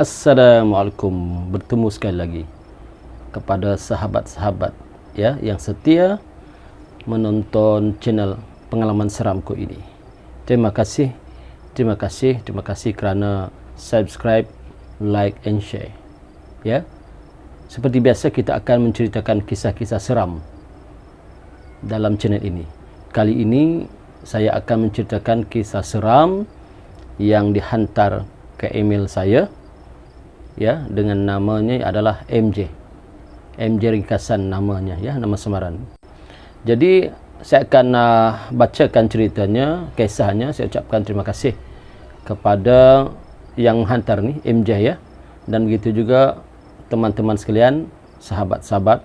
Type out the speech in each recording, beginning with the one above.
Assalamualaikum, bertemu sekali lagi kepada sahabat-sahabat ya yang setia menonton channel Pengalaman Seramku ini. Terima kasih kerana subscribe, like and share. Ya. Seperti biasa kita akan menceritakan kisah-kisah seram dalam channel ini. Kali ini saya akan menceritakan kisah seram yang dihantar ke email saya ya, dengan namanya adalah MJ ringkasan namanya ya, nama samaran. Jadi saya akan bacakan ceritanya, kisahnya. Saya ucapkan terima kasih kepada yang hantar ni, MJ ya, dan begitu juga teman-teman sekalian, sahabat-sahabat,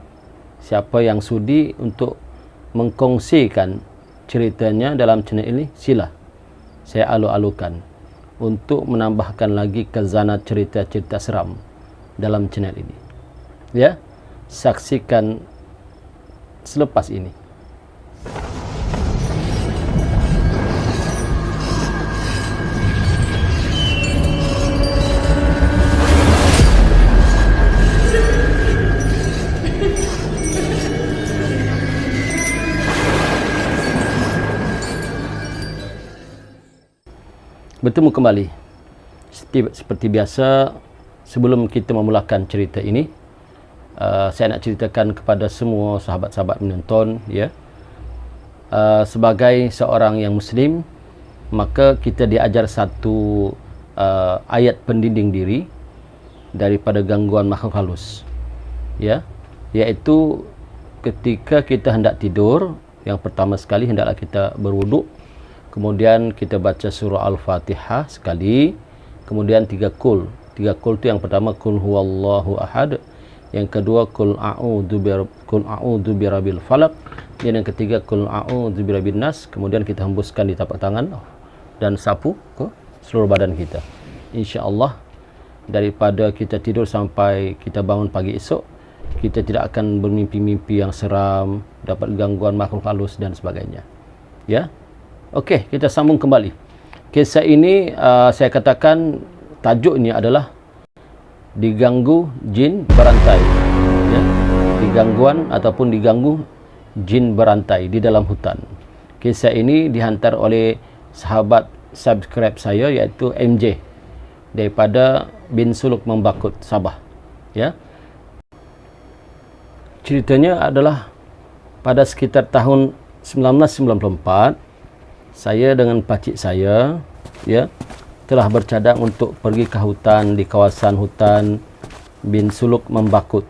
siapa yang sudi untuk mengkongsikan ceritanya dalam channel ini, sila saya alu-alukan untuk menambahkan lagi khazanah cerita-cerita seram dalam channel ini. Ya, saksikan selepas ini. Bertemu kembali. Seperti biasa, sebelum kita memulakan cerita ini, saya nak ceritakan kepada semua sahabat-sahabat menonton ya, sebagai seorang yang Muslim, maka kita diajar satu ayat pendinding diri daripada gangguan makhluk halus ya, iaitu ketika kita hendak tidur, yang pertama sekali hendaklah kita berwuduk. Kemudian kita baca surah Al-Fatihah sekali. Kemudian 3 kul. 3 kul itu yang pertama kul huwallahu ahad. Yang kedua kul a'udzu birabbil falaq. Dan yang ketiga kul a'udzu birabbin nas. Kemudian kita hembuskan di tapak tangan dan sapu ke seluruh badan kita. Insya-Allah daripada kita tidur sampai kita bangun pagi esok, kita tidak akan bermimpi-mimpi yang seram, dapat gangguan makhluk halus dan sebagainya. Ya. Okey, kita sambung kembali. Kisah ini saya katakan tajuknya adalah diganggu jin berantai. Ya, digangguan ataupun diganggu jin berantai di dalam hutan. Kisah ini dihantar oleh sahabat subscribe saya, iaitu MJ daripada Bin Suluk Membakut, Sabah. Ya. Ceritanya adalah pada sekitar tahun 1994, saya dengan pakcik saya ya telah bercadang untuk pergi ke hutan, di kawasan hutan Bin Suluk Membakut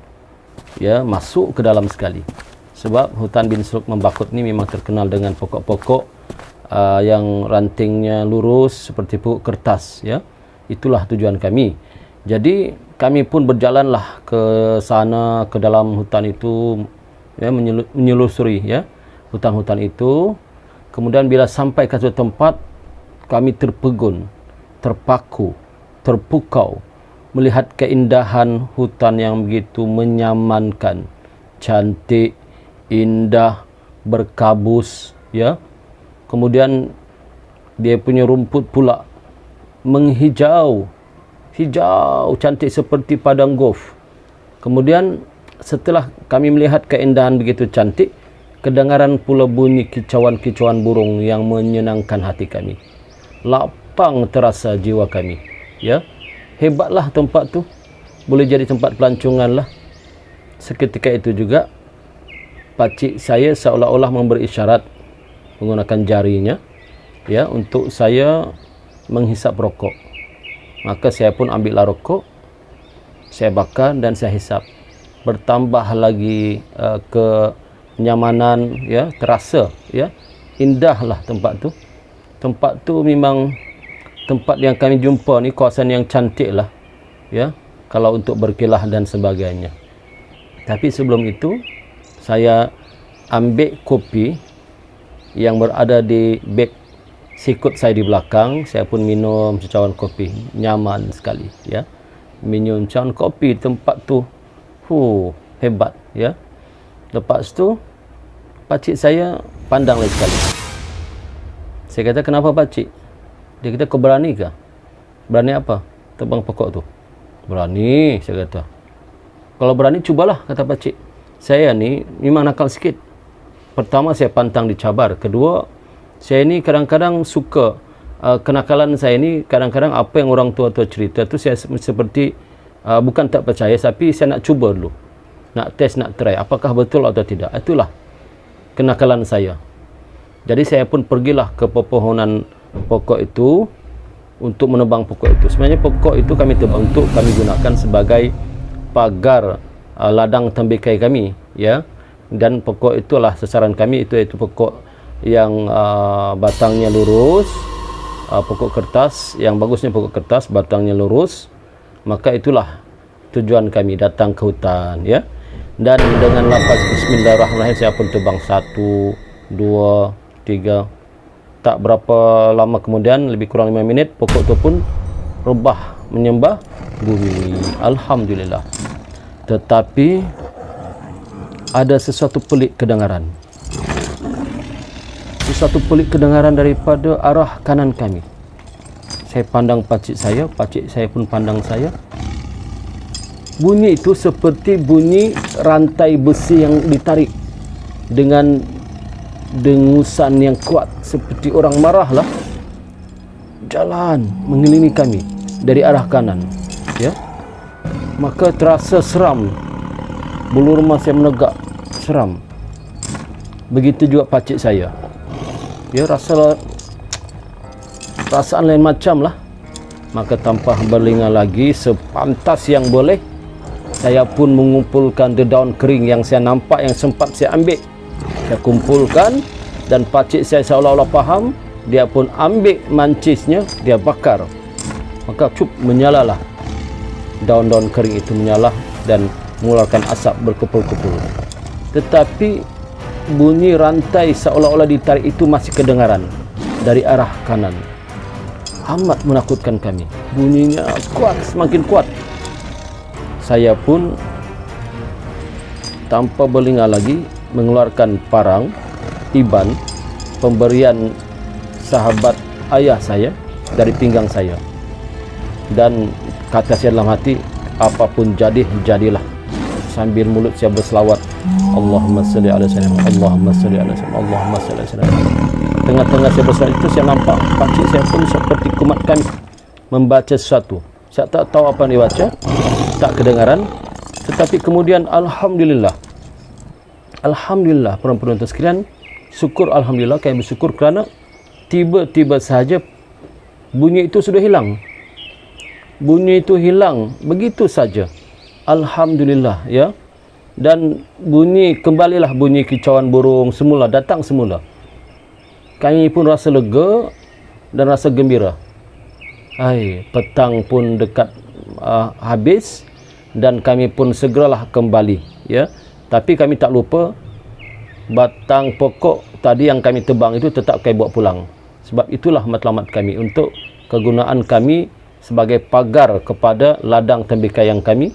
ya, masuk ke dalam sekali. Sebab hutan Bin Suluk Membakut ni memang terkenal dengan pokok-pokok yang rantingnya lurus seperti pokok kertas ya. Itulah tujuan kami. Jadi kami pun berjalanlah ke sana, ke dalam hutan itu ya, menyelusuri ya hutan-hutan itu. Kemudian bila sampai ke suatu tempat, kami terpegun, terpaku, terpukau melihat keindahan hutan yang begitu menyamankan, cantik, indah, berkabus ya. Kemudian dia punya rumput pula menghijau, hijau cantik seperti padang golf. Kemudian setelah kami melihat keindahan begitu cantik, kedengaran pula bunyi kicauan-kicauan burung yang menyenangkan hati kami. Lapang terasa jiwa kami. Ya, hebatlah tempat tu. Boleh jadi tempat pelancongan lah. Seketika itu juga, pakcik saya seolah-olah memberi isyarat menggunakan jarinya ya, untuk saya menghisap rokok. Maka saya pun ambillah rokok, saya bakar dan saya hisap. Bertambah lagi kenyamanan ya, terasa ya, indahlah tempat tu. Tempat tu memang tempat yang kami jumpa ni, kawasan yang cantik lah ya, kalau untuk berkelah dan sebagainya. Tapi sebelum itu, saya ambil kopi yang berada di beg sikut saya di belakang. Saya pun minum secawan kopi, nyaman sekali ya, minum cawan kopi tempat tu. Hebat ya. Lepas tu pakcik saya pandang lagi sekali. Saya kata, kenapa pakcik? Dia kata, kau berani ke? Berani apa? Tebang pokok tu. Berani, saya kata. Kalau berani, cubalah, kata pakcik. Saya ni memang nakal sikit. Pertama, saya pantang dicabar. Kedua, saya ni kadang-kadang suka, kenakalan saya ni kadang-kadang apa yang orang tua-tua cerita tu saya seperti bukan tak percaya, tapi saya nak cuba dulu. Nak test, nak try. Apakah betul atau tidak. Itulah kenakalan saya. Jadi saya pun pergilah ke pepohonan pokok itu untuk menebang pokok itu. Sebenarnya pokok itu kami tebang untuk kami gunakan sebagai pagar ladang tembikai kami, ya. Dan pokok itulah sasaran kami, itu pokok yang batangnya lurus, pokok kertas yang bagusnya, pokok kertas batangnya lurus. Maka itulah tujuan kami datang ke hutan, ya. Dan dengan lafaz bismillahirrahmanirrahim saya pun tebang 1, 2, 3. Tak berapa lama kemudian, lebih kurang 5 minit, pokok itu pun rebah menyembah bumi. Alhamdulillah. Tetapi ada sesuatu pelik kedengaran. Sesuatu pelik kedengaran daripada arah kanan kami. Saya pandang pakcik saya pun pandang saya. Bunyi itu seperti bunyi rantai besi yang ditarik dengan dengusan yang kuat, seperti orang marah lah. Jalan mengelilingi kami dari arah kanan, ya. Maka terasa seram, bulu roma saya menegak, seram. Begitu juga pakcik saya, ya, perasaan lain macam lah. Maka tanpa berlinga lagi, sepantas yang boleh, saya pun mengumpulkan daun kering yang saya nampak, yang sempat saya ambil. Saya kumpulkan, dan pakcik saya seolah-olah faham, dia pun ambil mancisnya, dia bakar. Maka menyalalah. Daun-daun kering itu menyala dan mengeluarkan asap berkepul-kepul. Tetapi bunyi rantai seolah-olah ditarik itu masih kedengaran dari arah kanan. Amat menakutkan kami. Bunyinya kuat, semakin kuat. Saya pun tanpa berlinga lagi mengeluarkan parang iban, pemberian sahabat ayah saya, dari pinggang saya. Dan kata saya dalam hati, apapun jadi, jadilah. Sambil mulut saya berselawat, Allahumma salli ala sayyidina, Allahumma salli ala sayyidina, Allahumma salli ala sayyidina. Tengah-tengah saya berselawat itu, saya nampak pakcik saya pun seperti kumat kami membaca sesuatu. Saya tak tahu apa yang dibaca, tak kedengaran. Tetapi kemudian Alhamdulillah, para penonton sekalian, syukur Alhamdulillah, kami bersyukur kerana tiba-tiba sahaja bunyi itu sudah hilang. Bunyi itu hilang begitu saja. Alhamdulillah, ya. Dan kembalilah bunyi kicauan burung semula, datang semula. Kami pun rasa lega dan rasa gembira. Petang pun dekat habis, dan kami pun segeralah kembali, ya. Tapi kami tak lupa batang pokok tadi yang kami tebang itu tetap kami bawa pulang. Sebab itulah matlamat kami, untuk kegunaan kami sebagai pagar kepada ladang tembikai yang kami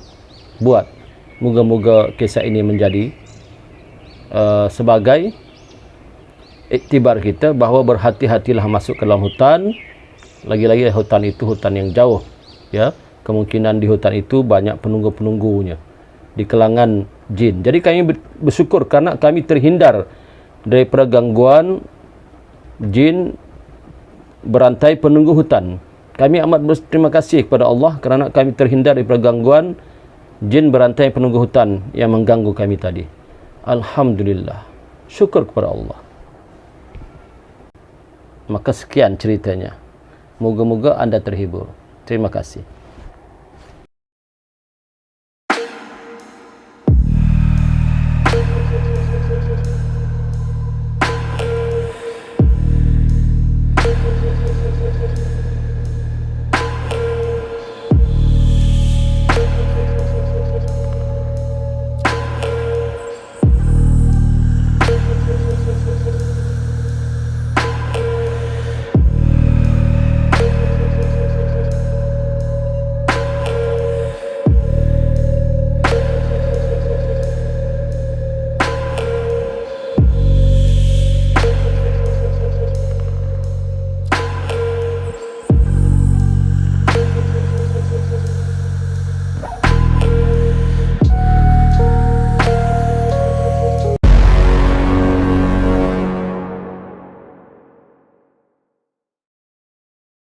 buat. Moga-moga kisah ini menjadi sebagai iktibar kita bahawa berhati-hatilah masuk ke dalam hutan. Lagi-lagi hutan itu hutan yang jauh, ya. Kemungkinan di hutan itu banyak penunggu-penunggunya di kalangan jin. Jadi kami bersyukur karena kami terhindar daripada gangguan jin berantai penunggu hutan. Kami amat berterima kasih kepada Allah kerana kami terhindar daripada gangguan jin berantai penunggu hutan yang mengganggu kami tadi. Alhamdulillah. Syukur kepada Allah. Maka sekian ceritanya. Moga-moga anda terhibur. Terima kasih.